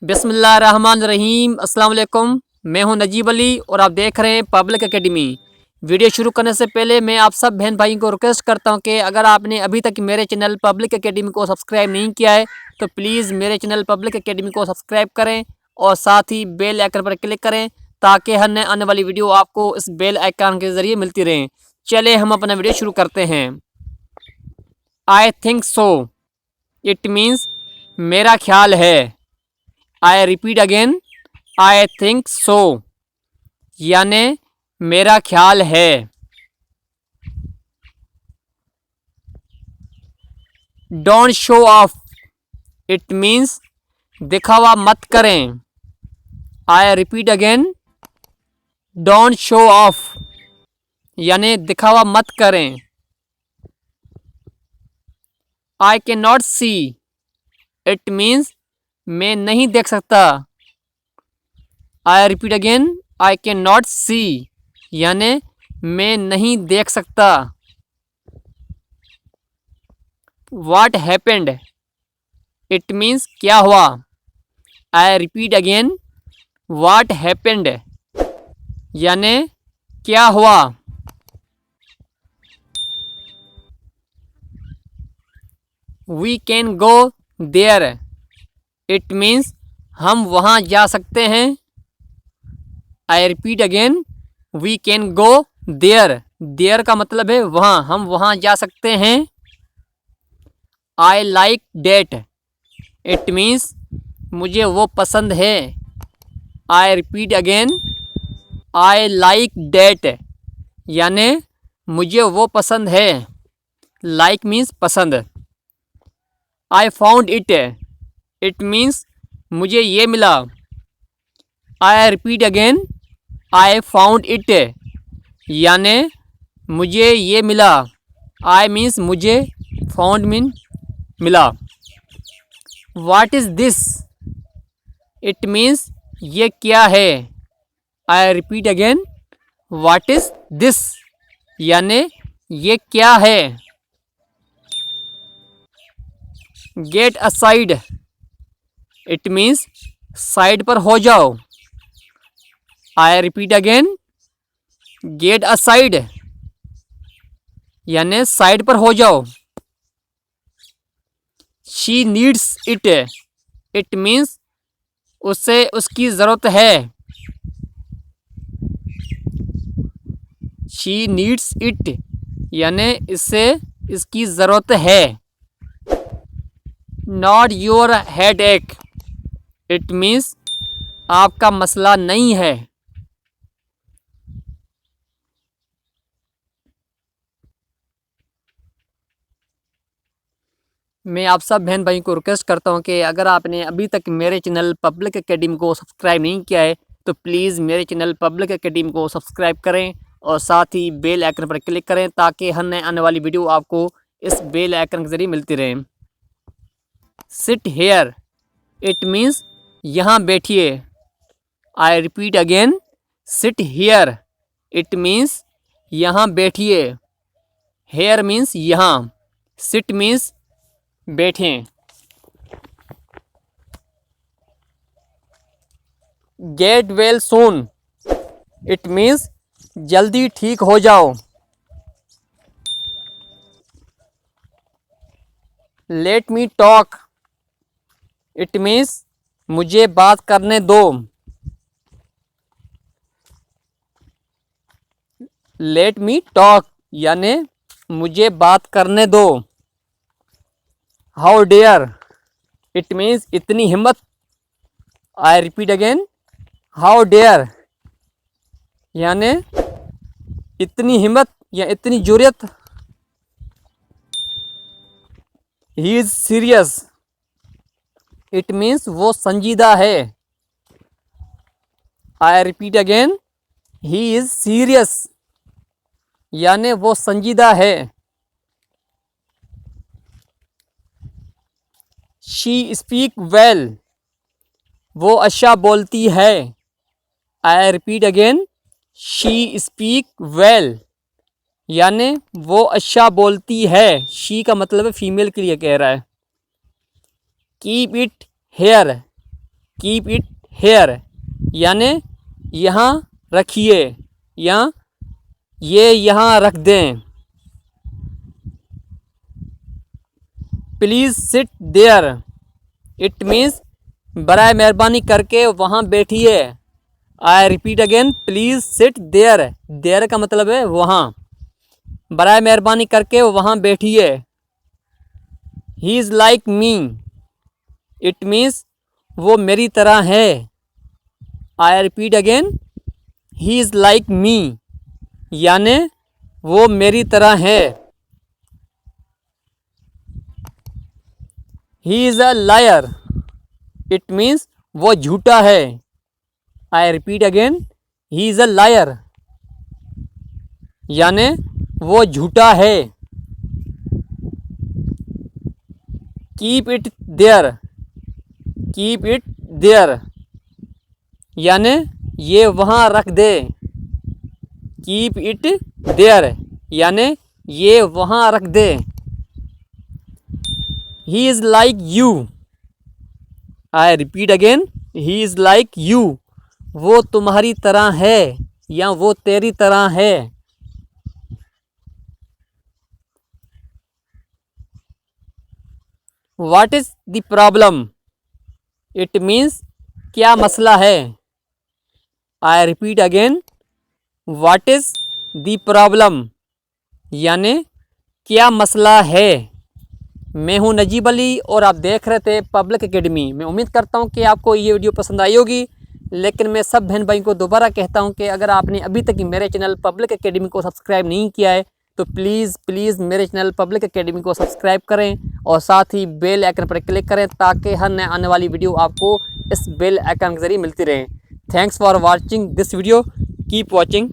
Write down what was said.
बिस्मिल्लाहिर्रहमानिर्रहीम। अस्सलाम वालेकुम। मैं हूं नजीब अली और आप देख रहे हैं पब्लिक एकेडमी। वीडियो शुरू करने से पहले मैं आप सब बहन भाई को रिक्वेस्ट करता हूं कि अगर आपने अभी तक मेरे चैनल पब्लिक एकेडमी को सब्सक्राइब नहीं किया है तो प्लीज़ मेरे चैनल पब्लिक एकेडमी को सब्सक्राइब करें और साथ ही बेल आइकन पर क्लिक करें ताकि हर नए आने वाली वीडियो आपको इस बेल आइकन के ज़रिए मिलती रहें। चले हम अपना वीडियो शुरू करते हैं। I think so it means मेरा ख्याल है। I repeat again, I think so यानी मेरा ख्याल है। Don't show off it means दिखावा मत करें। I repeat again, don't show off यानी दिखावा मत करें। I can not see it means मैं नहीं देख सकता। I repeat again, I can not see यानी मैं नहीं देख सकता। वाट हैपेंड इट मीन्स क्या हुआ। I repeat again, what happened यानी क्या हुआ। We can go there it means हम वहाँ जा सकते हैं। I repeat again, we can go there. There का मतलब है वहाँ, हम वहाँ जा सकते हैं। I like that it means मुझे वो पसंद है। I repeat again, I like that यानी मुझे वो पसंद है। लाइक मीन्स पसंद। आई फाउंड इट मीन्स मुझे ये मिला। I repeat again, I found it यानी मुझे ये मिला। आई मीन्स मुझे, फाउंड मीन मिला। What is this it means ये क्या है। I repeat again, what is this यानी ये क्या है। Get aside it means side पर हो जाओ। I repeat again, get aside यानी साइड पर हो जाओ। शी नीड्स इट मीन्स उससे उसकी ज़रूरत है। शी नीड्स इट यानी इससे इसकी ज़रूरत है। नॉट योर हेड एक इट मीन्स आपका मसला नहीं है। मैं आप सब बहन भाई को रिक्वेस्ट करता हूं कि अगर आपने अभी तक मेरे चैनल पब्लिक एकेडमी को सब्सक्राइब नहीं किया है तो प्लीज़ मेरे चैनल पब्लिक एकेडमी को सब्सक्राइब करें और साथ ही बेल आइकन पर क्लिक करें ताकि हर नए आने वाली वीडियो आपको इस बेल आइकन के ज़रिए मिलती रहे। सिट हेयर इट मीन्स यहाँ बैठिए। I repeat again, sit here it means यहाँ बैठिए। हेयर मीन्स यहाँ, सिट मीन्स बैठें। Get well soon it means जल्दी ठीक हो जाओ। Let me talk it means मुझे बात करने दो। लेट मी टॉक यानी मुझे बात करने दो। हाउ डेयर इट मीन्स इतनी हिम्मत। I repeat again, how dare यानी इतनी हिम्मत या इतनी जुर्रत। He is serious it means वो संजीदा है। I repeat again, he is serious यानी वो संजीदा है। शी स्पीक वेल वो अच्छा बोलती है। I repeat again, she speak well यानी वो अच्छा बोलती है। शी का मतलब है फीमेल के लिए कह रहा है। Keep it here keep it here यानी यहाँ रखिए या ये यहाँ रख दें। Please sit there it means बराए मेहरबानी करके वहाँ बैठिए। I repeat again, please sit there. There का मतलब है वहाँ। बराए मेहरबानी करके वहाँ बैठिए। He is like me it means वो मेरी तरह है। I repeat again, he is like me यानी वो मेरी तरह है। He is a lawyer it means वो झूठा है। I repeat again, he is a liar यानी वो झूठा है। Keep it there, keep it there यानी ये वहाँ रख दे। कीप इट देयर यानी ये वहाँ रख दे। He is like you. I repeat again, he is like you वो तुम्हारी तरह है या वो तेरी तरह है। What is the problem it means क्या मसला है। I repeat again, what is the problem यानी क्या मसला है। मैं हूं नजीब अली और आप देख रहे थे पब्लिक एकेडमी। मैं उम्मीद करता हूं कि आपको ये वीडियो पसंद आई होगी, लेकिन मैं सब बहन भाई को दोबारा कहता हूं कि अगर आपने अभी तक मेरे चैनल पब्लिक एकेडमी को सब्सक्राइब नहीं किया है तो प्लीज़ मेरे चैनल पब्लिक एकेडमी को सब्सक्राइब करें और साथ ही बेल आइकन पर क्लिक करें ताकि हर नए आने वाली वीडियो आपको इस बेल आइकन के जरिए मिलती रहे। Thanks for watching this video, keep watching.